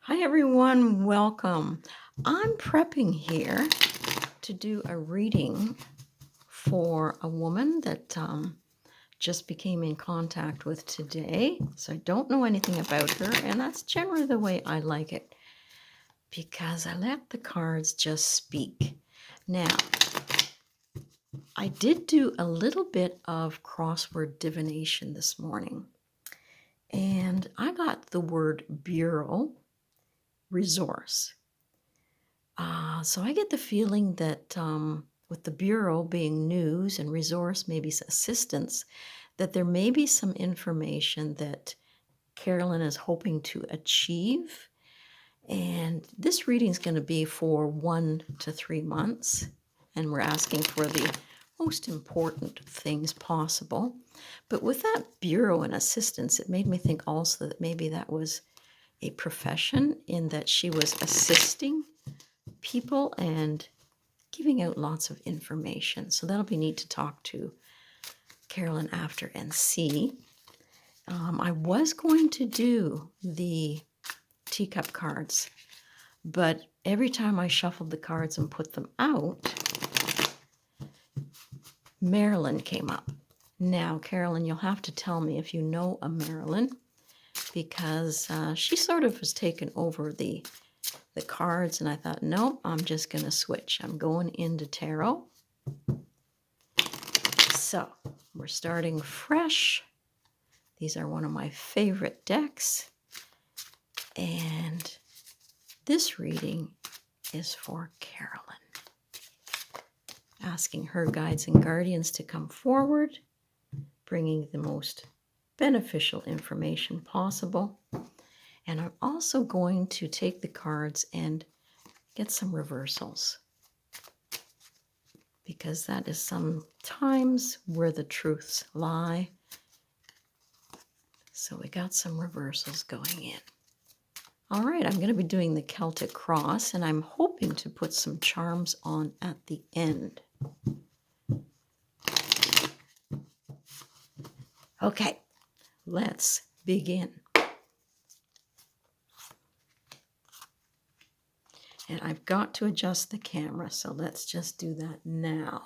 Hi everyone, welcome. I'm prepping here to do a reading for a woman that just became in contact with today. So I don't know anything about her, and that's generally the way I like it because I let the cards just speak. Now, I did do a little bit of crossword divination this morning, and I got the word bureau resource. So I get the feeling that with the Bureau being news and resource, maybe assistance, that there may be some information that Carolyn is hoping to achieve. And this reading is going to be for 1 to 3 months. And we're asking for the most important things possible. But with that Bureau and assistance, it made me think also that maybe that was a profession in that she was assisting people and giving out lots of information. So that'll be neat to talk to Carolyn after and see. I was going to do the teacup cards, but every time I shuffled the cards and put them out, Marilyn came up. Now, Carolyn, you'll have to tell me if you know a Marilyn, because she sort of has taken over the cards, and I thought, nope, I'm just going to switch. I'm going into tarot. So we're starting fresh. These are one of my favorite decks. And this reading is for Carolyn, asking her guides and guardians to come forward, bringing the most beneficial information possible. And I'm also going to take the cards and get some reversals, because that is sometimes where the truths lie. So we got some reversals going in. All right, I'm going to be doing the Celtic Cross, and I'm hoping to put some charms on at the end. Okay, let's begin. And I've got to adjust the camera, so let's just do that now.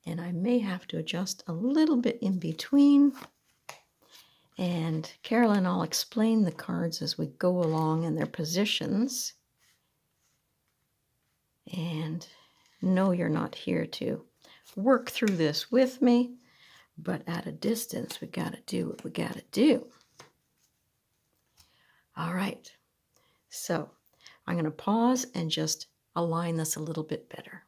And I may have to adjust a little bit in between. And Carolyn, I'll explain the cards as we go along and their positions. And no, you're not here to work through this with me, but at a distance, we got to do what we got to do. All right. So I'm going to pause and just align this a little bit better.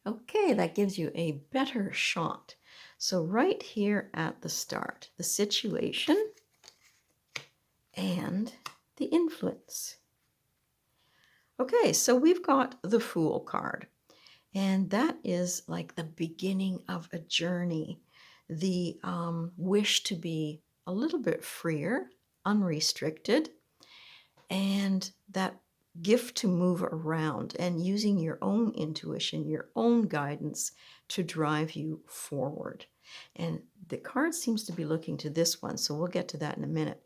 Okay, that gives you a better shot. So right here at the start, the situation and the influence. Okay, so we've got the Fool card, and that is like the beginning of a journey, the wish to be a little bit freer, unrestricted, and that gift to move around and using your own intuition, your own guidance to drive you forward. And the card seems to be looking to this one, so we'll get to that in a minute.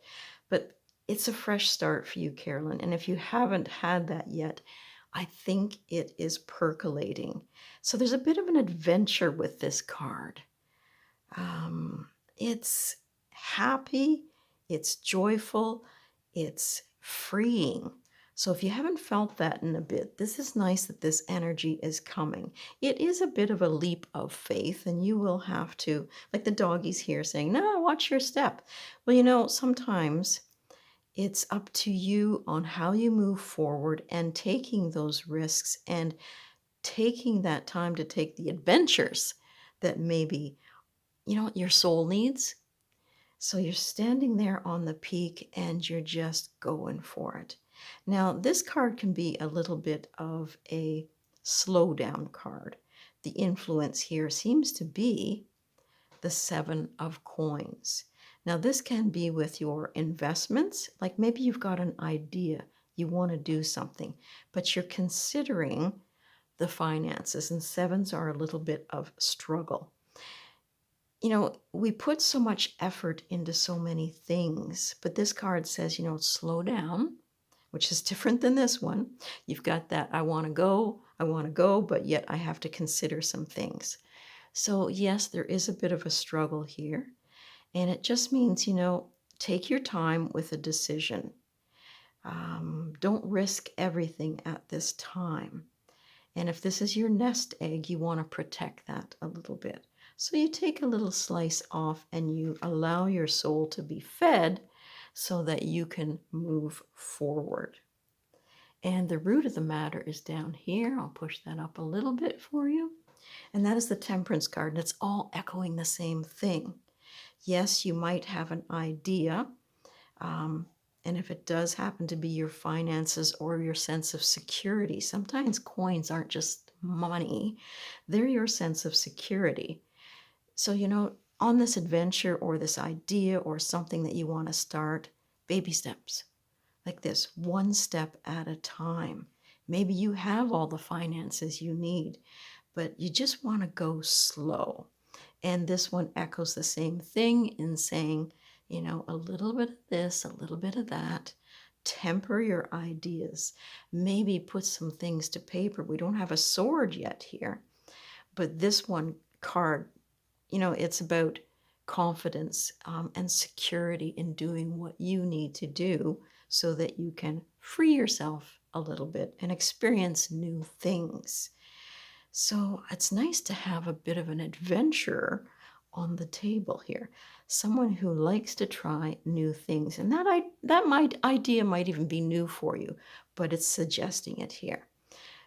But it's a fresh start for you, Carolyn. And if you haven't had that yet, I think it is percolating. So there's a bit of an adventure with this card. It's happy, it's joyful, it's freeing. So if you haven't felt that in a bit, this is nice that this energy is coming. It is a bit of a leap of faith, and you will have to, like the doggies here saying, no, watch your step. Well, sometimes it's up to you on how you move forward and taking those risks and taking that time to take the adventures that maybe, your soul needs. So you're standing there on the peak and you're just going for it. Now, this card can be a little bit of a slow down card. The influence here seems to be the 7 of coins. Now, this can be with your investments, like maybe you've got an idea, you want to do something, but you're considering the finances, and 7s are a little bit of struggle. we put so much effort into so many things, but this card says, slow down, which is different than this one. You've got that I want to go, but yet I have to consider some things. So, yes, there is a bit of a struggle here. And it just means, take your time with a decision. Don't risk everything at this time. And if this is your nest egg, you want to protect that a little bit. So you take a little slice off and you allow your soul to be fed so that you can move forward. And the root of the matter is down here. I'll push that up a little bit for you. And that is the Temperance card. And it's all echoing the same thing. Yes, you might have an idea. And if it does happen to be your finances or your sense of security, sometimes coins aren't just money, they're your sense of security. So, on this adventure or this idea or something that you want to start, baby steps like this, one step at a time. Maybe you have all the finances you need, but you just want to go slow. And this one echoes the same thing in saying, a little bit of this, a little bit of that. Temper your ideas. Maybe put some things to paper. We don't have a sword yet here, but this one card, it's about confidence and security in doing what you need to do so that you can free yourself a little bit and experience new things. So it's nice to have a bit of an adventure on the table here. Someone who likes to try new things. And that idea might even be new for you, but it's suggesting it here.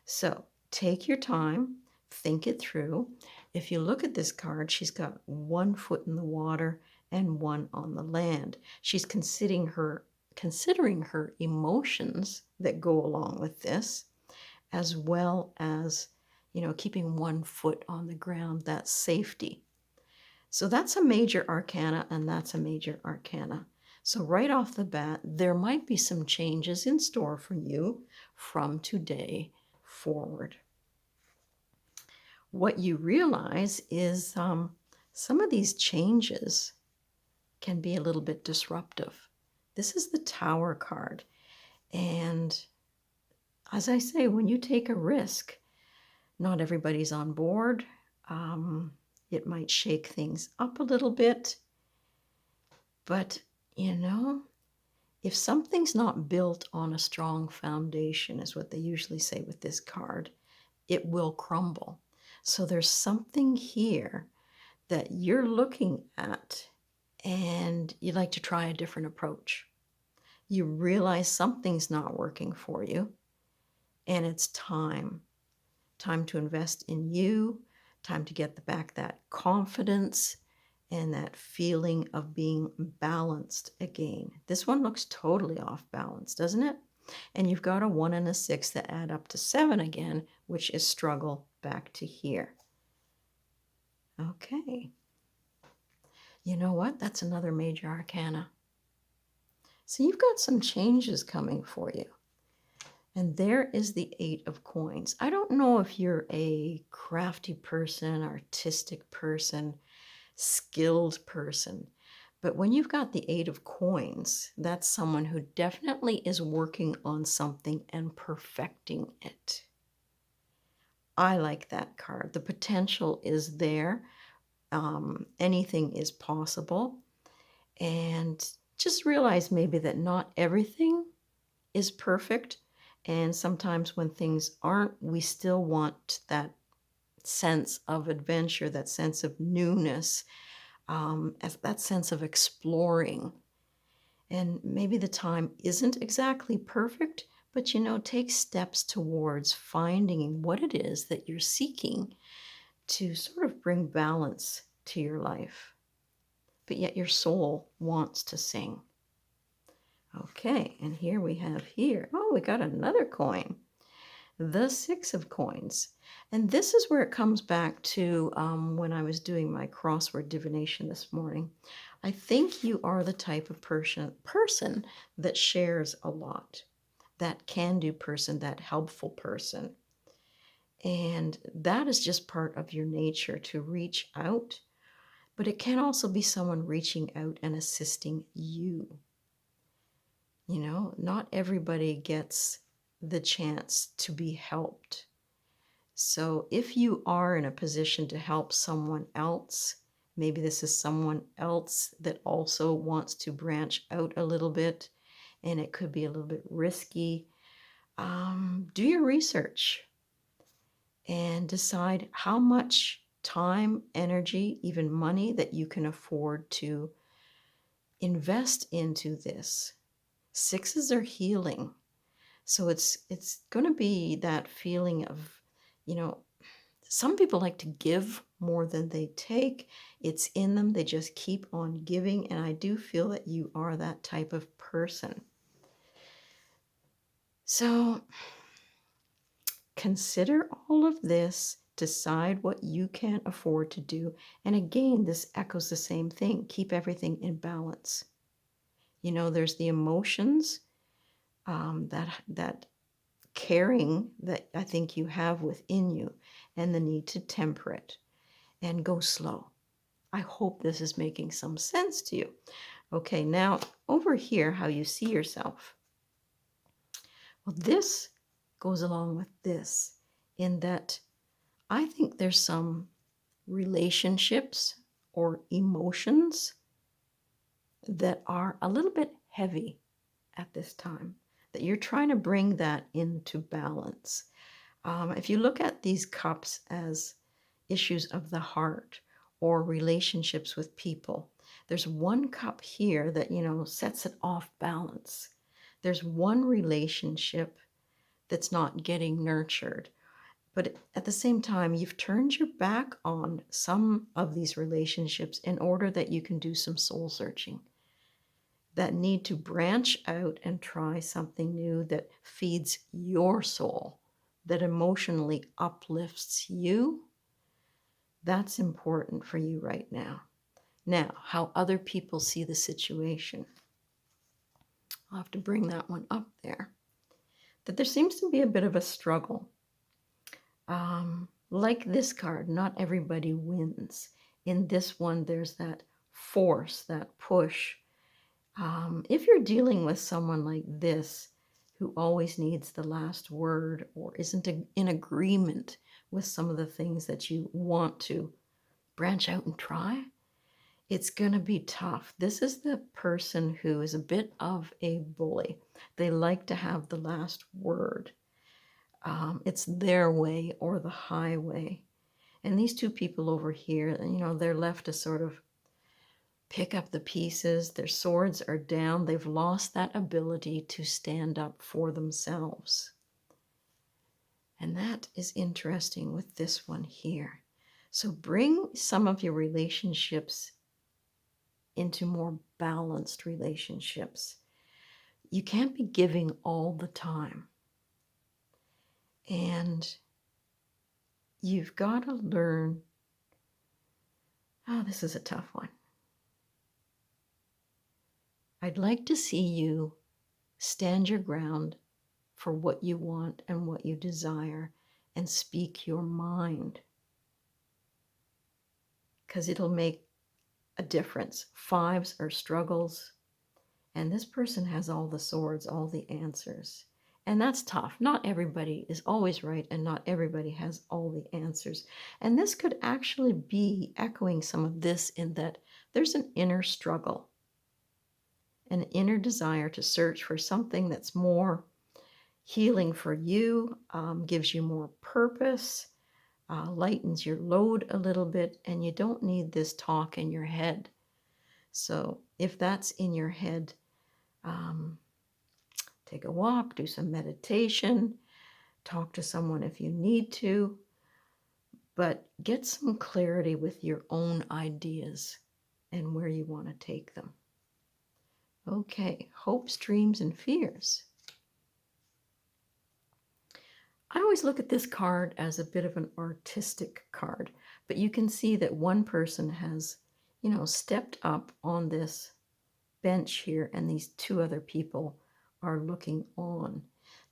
So take your time, think it through. If you look at this card, she's got one foot in the water and one on the land. She's considering her emotions that go along with this, as well as keeping one foot on the ground, that's safety. So that's a major arcana, and that's a major arcana. So right off the bat, there might be some changes in store for you from today forward. What you realize is some of these changes can be a little bit disruptive. This is the Tower card. And as I say, when you take a risk, not everybody's on board. It might shake things up a little bit. But, if something's not built on a strong foundation, is what they usually say with this card, it will crumble. So there's something here that you're looking at and you'd like to try a different approach. You realize something's not working for you, and it's time to invest in you, time to get back that confidence and that feeling of being balanced again. This one looks totally off balance, doesn't it? And you've got a 1 and a 6 that add up to 7 again, which is struggle back to here. Okay. You know what? That's another major arcana. So you've got some changes coming for you. And there is the 8 of coins. I don't know if you're a crafty person, artistic person, skilled person, but when you've got the 8 of coins, that's someone who definitely is working on something and perfecting it. I like that card. The potential is there. Anything is possible. And just realize maybe that not everything is perfect. And sometimes when things aren't, we still want that sense of adventure, that sense of newness, that sense of exploring. And maybe the time isn't exactly perfect, but take steps towards finding what it is that you're seeking to sort of bring balance to your life. But yet your soul wants to sing. Okay, and here we have we got another coin. The 6 of coins. And this is where it comes back to when I was doing my crossword divination this morning. I think you are the type of person that shares a lot, that can-do person, that helpful person. And that is just part of your nature to reach out. but it can also be someone reaching out and assisting you. You know, not everybody gets the chance to be helped. So if you are in a position to help someone else, maybe this is someone else that also wants to branch out a little bit, and it could be a little bit risky. Do your research and decide how much time, energy, even money that you can afford to invest into this. Sixes are healing. So it's going to be that feeling of, you know, some people like to give more than they take. It's in them. They just keep on giving. And I do feel that you are that type of person. So consider all of this, decide what you can afford to do. And again, this echoes the same thing. Keep everything in balance. You know, there's the emotions, that caring that I think you have within you, and the need to temper it and go slow. I hope this is making some sense to you. Okay, now over here, how you see yourself. Well, this goes along with this in that I think there's some relationships or emotions that are a little bit heavy at this time, that you're trying to bring that into balance. If you look at these cups as issues of the heart or relationships with people, there's one cup here that, you know, sets it off balance. There's one relationship that's not getting nurtured. But at the same time, you've turned your back on some of these relationships in order that you can do some soul searching. That need to branch out and try something new that feeds your soul, that emotionally uplifts you. That's important for you right now. Now, how other people see the situation. I'll have to bring that one up there. That there seems to be a bit of a struggle. Like this card, not everybody wins. In this one, there's that force, that push. If you're dealing with someone like this, who always needs the last word or isn't in agreement with some of the things that you want to branch out and try, it's going to be tough. This is the person who is a bit of a bully. They like to have the last word. It's their way or the highway. And these two people over here, you know, they're left to sort of pick up the pieces. Their swords are down. They've lost that ability to stand up for themselves. And that is interesting with this one here. So bring some of your relationships into more balanced relationships. You can't be giving all the time. And you've got to learn. Oh, this is a tough one. I'd like to see you stand your ground for what you want and what you desire and speak your mind, because it'll make a difference. Fives are struggles, and this person has all the swords, all the answers. And that's tough. Not everybody is always right, and not everybody has all the answers. And this could actually be echoing some of this in that there's an inner struggle, an inner desire to search for something that's more healing for you, gives you more purpose, lightens your load a little bit, and you don't need this talk in your head. So if that's in your head, take a walk, do some meditation, talk to someone if you need to, but get some clarity with your own ideas and where you want to take them. Okay, hopes, dreams, and fears. I always look at this card as a bit of an artistic card, but you can see that one person has, you know, stepped up on this bench here, and these two other people are looking on.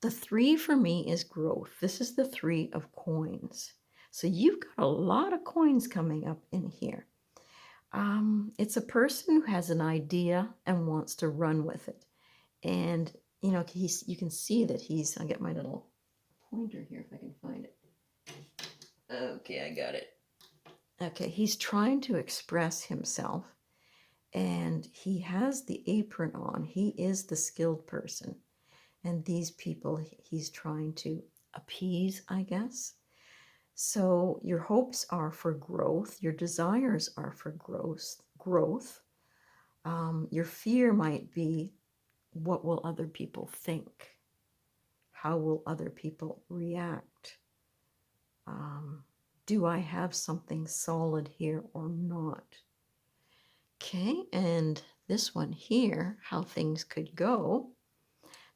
The 3 for me is growth. This is the 3 of coins. So you've got a lot of coins coming up in here. It's a person who has an idea and wants to run with it. And, you can see that I'll get my little pointer here if I can find it. Okay, I got it. Okay, he's trying to express himself and he has the apron on. He is the skilled person. And these people he's trying to appease, I guess. So your hopes are for growth, your desires are for growth. Your fear might be, what will other people think? How will other people react? Do I have something solid here or not? Okay, and this one here, how things could go.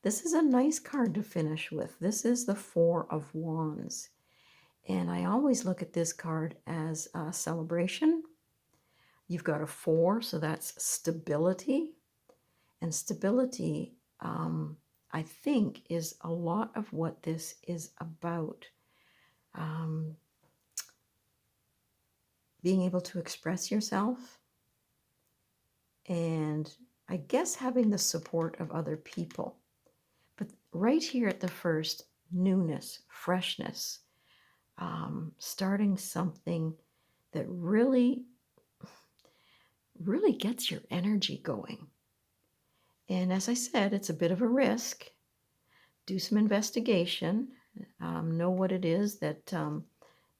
This is a nice card to finish with. This is the Four of Wands. And I always look at this card as a celebration. You've got a 4, so that's stability. And stability, I think, is a lot of what this is about. Being able to express yourself, and I guess having the support of other people. But right here at the first, newness, freshness, starting something that really gets your energy going. And as I said, it's a bit of a risk. Do some investigation. Know what it is that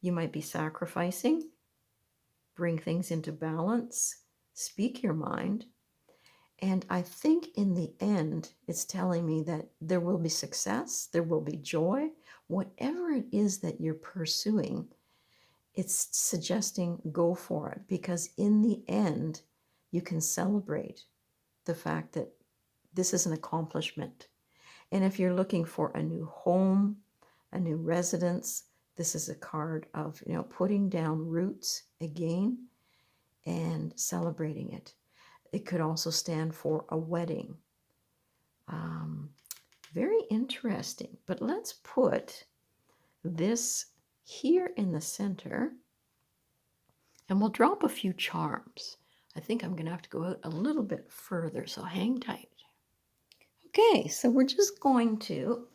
you might be sacrificing. Bring things into balance. Speak your mind. And I think in the end, it's telling me that there will be success, there will be joy, whatever it is that you're pursuing. It's suggesting go for it, because in the end, you can celebrate the fact that this is an accomplishment. And if you're looking for a new home, a new residence, this is a card of, putting down roots again and celebrating it. It could also stand for a wedding. Very interesting. But let's put this here in the center, and we'll drop a few charms. I think I'm going to have to go out a little bit further, so hang tight. Okay, so we're just going to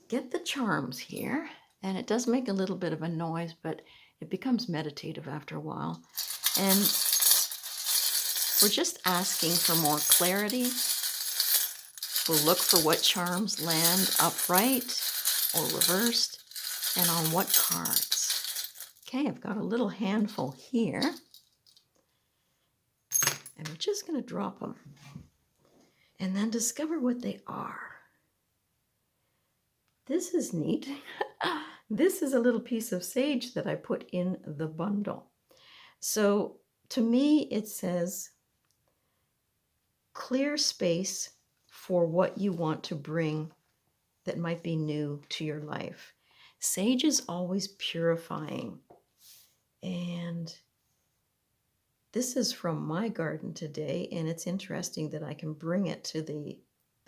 get the charms here, and it does make a little bit of a noise, but it becomes meditative after a while. And we're just asking for more clarity. We'll look for what charms land upright or reversed, and on what cards. Okay, I've got a little handful here, and we're just going to drop them and then discover what they are. This is neat. This is a little piece of sage that I put in the bundle. So to me, it says, clear space for what you want to bring that might be new to your life. Sage is always purifying. And this is from my garden today, and it's interesting that I can bring it to the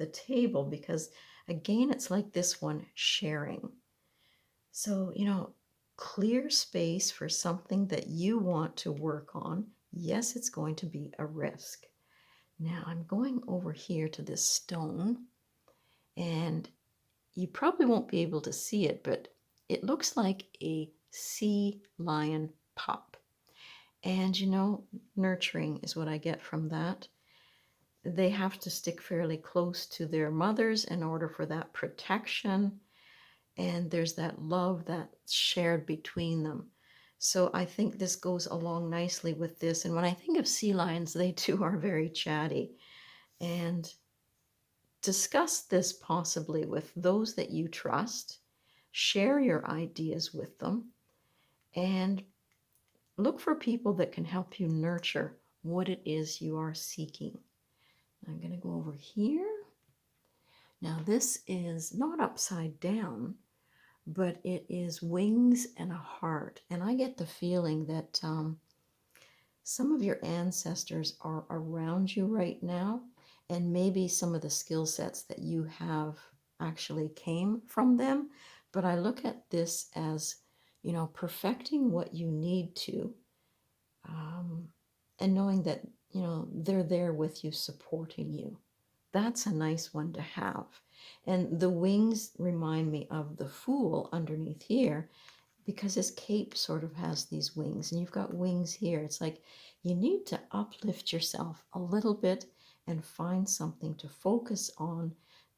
table because, again, it's like this one, sharing. So, clear space for something that you want to work on. Yes, it's going to be a risk. Now I'm going over here to this stone, and you probably won't be able to see it, but it looks like a sea lion pup. And nurturing is what I get from that. They have to stick fairly close to their mothers in order for that protection. And there's that love that's shared between them. So I think this goes along nicely with this. And when I think of sea lions, they too are very chatty. And discuss this possibly with those that you trust. Share your ideas with them. And look for people that can help you nurture what it is you are seeking. I'm going to go over here. Now this is not upside down, but it is wings and a heart. And I get the feeling that some of your ancestors are around you right now, and maybe some of the skill sets that you have actually came from them. But I look at this as, perfecting what you need to, and knowing that, they're there with you, supporting you. That's a nice one to have. And the wings remind me of the Fool underneath here, because his cape sort of has these wings, and you've got wings here. It's like you need to uplift yourself a little bit and find something to focus on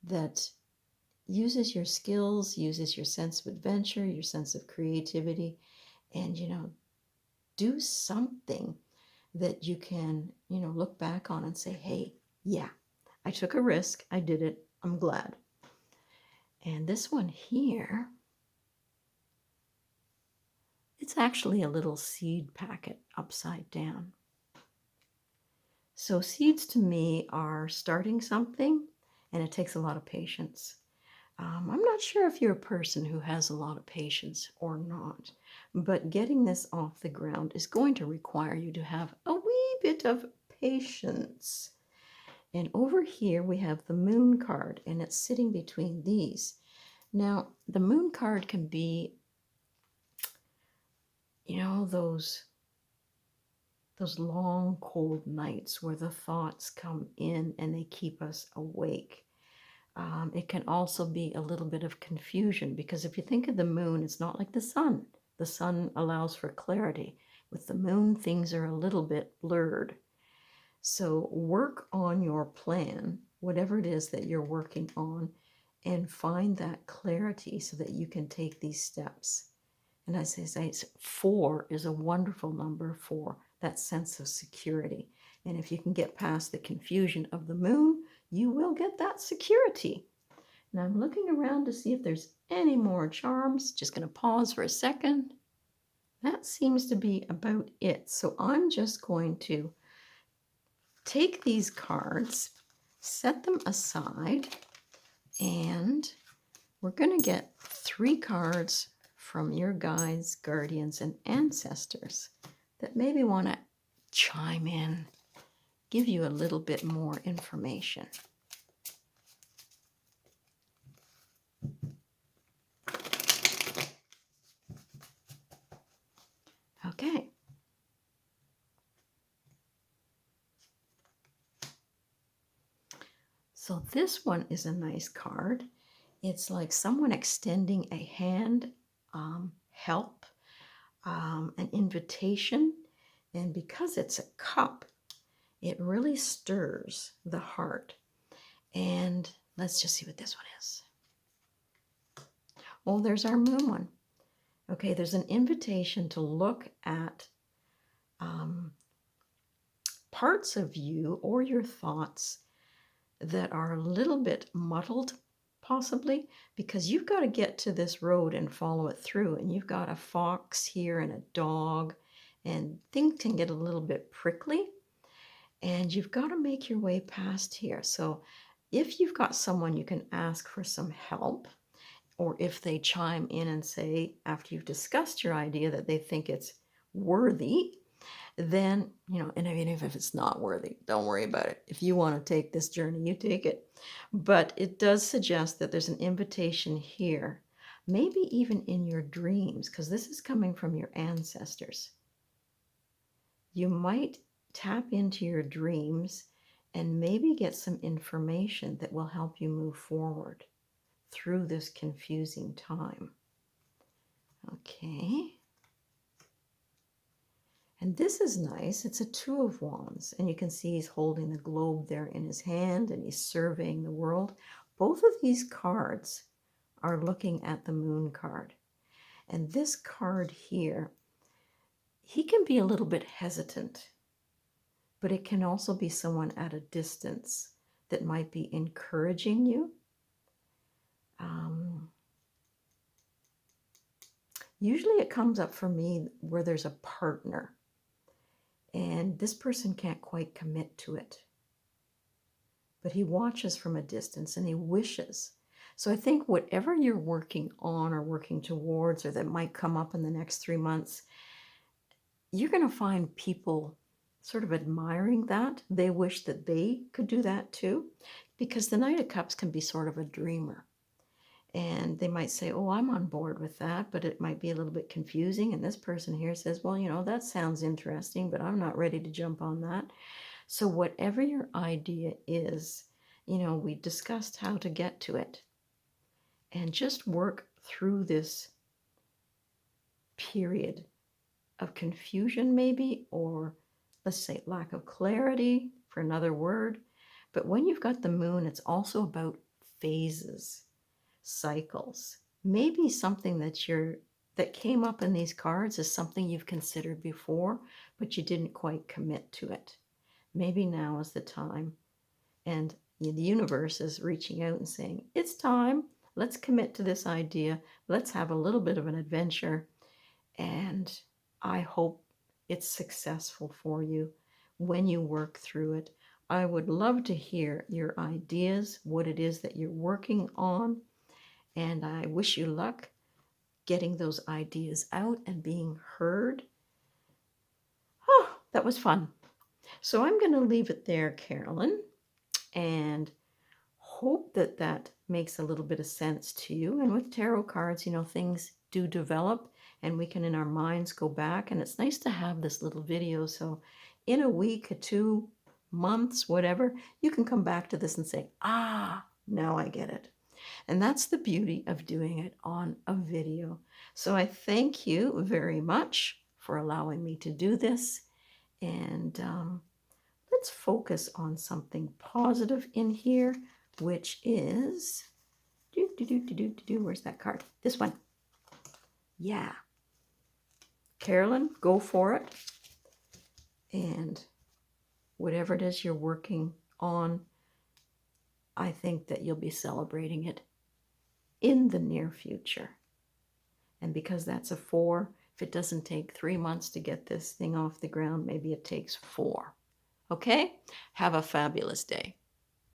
that uses your skills, uses your sense of adventure, your sense of creativity, and, do something that you can, look back on and say, hey, yeah, I took a risk. I did it. I'm glad. And this one here, it's actually a little seed packet upside down. So seeds to me are starting something, and it takes a lot of patience. I'm not sure if you're a person who has a lot of patience or not, but getting this off the ground is going to require you to have a wee bit of patience. And over here we have the moon card, and it's sitting between these. Now, the moon card can be, those long, cold nights where the thoughts come in and they keep us awake. It can also be a little bit of confusion, because if you think of the moon, it's not like the sun. The sun allows for clarity. With the moon, things are a little bit blurred. So work on your plan, whatever it is that you're working on, and find that clarity so that you can take these steps. And as I say, 4 is a wonderful number for that sense of security. And if you can get past the confusion of the moon, you will get that security. Now I'm looking around to see if there's any more charms. Just going to pause for a second. That seems to be about it. So I'm just going to take these cards, set them aside, and we're going to get 3 cards from your guides, guardians, and ancestors that maybe want to chime in, give you a little bit more information. Okay. So this one is a nice card. It's like someone extending a hand, help, an invitation. And because it's a cup, it really stirs the heart. And let's just see what this one is. Oh, there's our moon one. Okay, there's an invitation to look at parts of you or your thoughts that are a little bit muddled, possibly, because you've got to get to this road and follow it through. And you've got a fox here and a dog, and things can get a little bit prickly. And you've got to make your way past here. So if you've got someone you can ask for some help, or if they chime in and say, after you've discussed your idea, that they think it's worthy, then, and even if it's not worthy, don't worry about it. If you want to take this journey, you take it. But it does suggest that there's an invitation here, maybe even in your dreams, because this is coming from your ancestors. You might tap into your dreams and maybe get some information that will help you move forward through this confusing time. Okay. And this is nice. It's a 2 of Wands, and you can see he's holding the globe there in his hand, and he's surveying the world. Both of these cards are looking at the moon card. And this card here, he can be a little bit hesitant, but it can also be someone at a distance that might be encouraging you. Usually it comes up for me where there's a partner, and this person can't quite commit to it. But he watches from a distance and he wishes. So I think whatever you're working on or working towards, or that might come up in the next 3 months, you're going to find people sort of admiring that. They wish that they could do that too, because the Knight of Cups can be sort of a dreamer. And they might say, oh, I'm on board with that, but it might be a little bit confusing. And this person here says, well, that sounds interesting, but I'm not ready to jump on that. So whatever your idea is, we discussed how to get to it. And just work through this period of confusion, maybe, or let's say lack of clarity for another word. But when you've got the moon, it's also about phases, cycles. Maybe something that came up in these cards is something you've considered before, but you didn't quite commit to it. Maybe now is the time. And the universe is reaching out and saying, it's time. Let's commit to this idea. Let's have a little bit of an adventure. And I hope it's successful for you when you work through it. I would love to hear your ideas, what it is that you're working on. And I wish you luck getting those ideas out and being heard. Oh, that was fun. So I'm going to leave it there, Carolyn, and hope that that makes a little bit of sense to you. And with tarot cards, things do develop and we can in our minds go back. And it's nice to have this little video. So in a week or 2 months, whatever, you can come back to this and say, now I get it. And that's the beauty of doing it on a video. So I thank you very much for allowing me to do this. And let's focus on something positive in here, which is, where's that card? This one. Yeah. Carolyn, go for it. And whatever it is you're working on, I think that you'll be celebrating it in the near future. And because that's a 4, if it doesn't take 3 months to get this thing off the ground, maybe it takes 4. Okay? Have a fabulous day.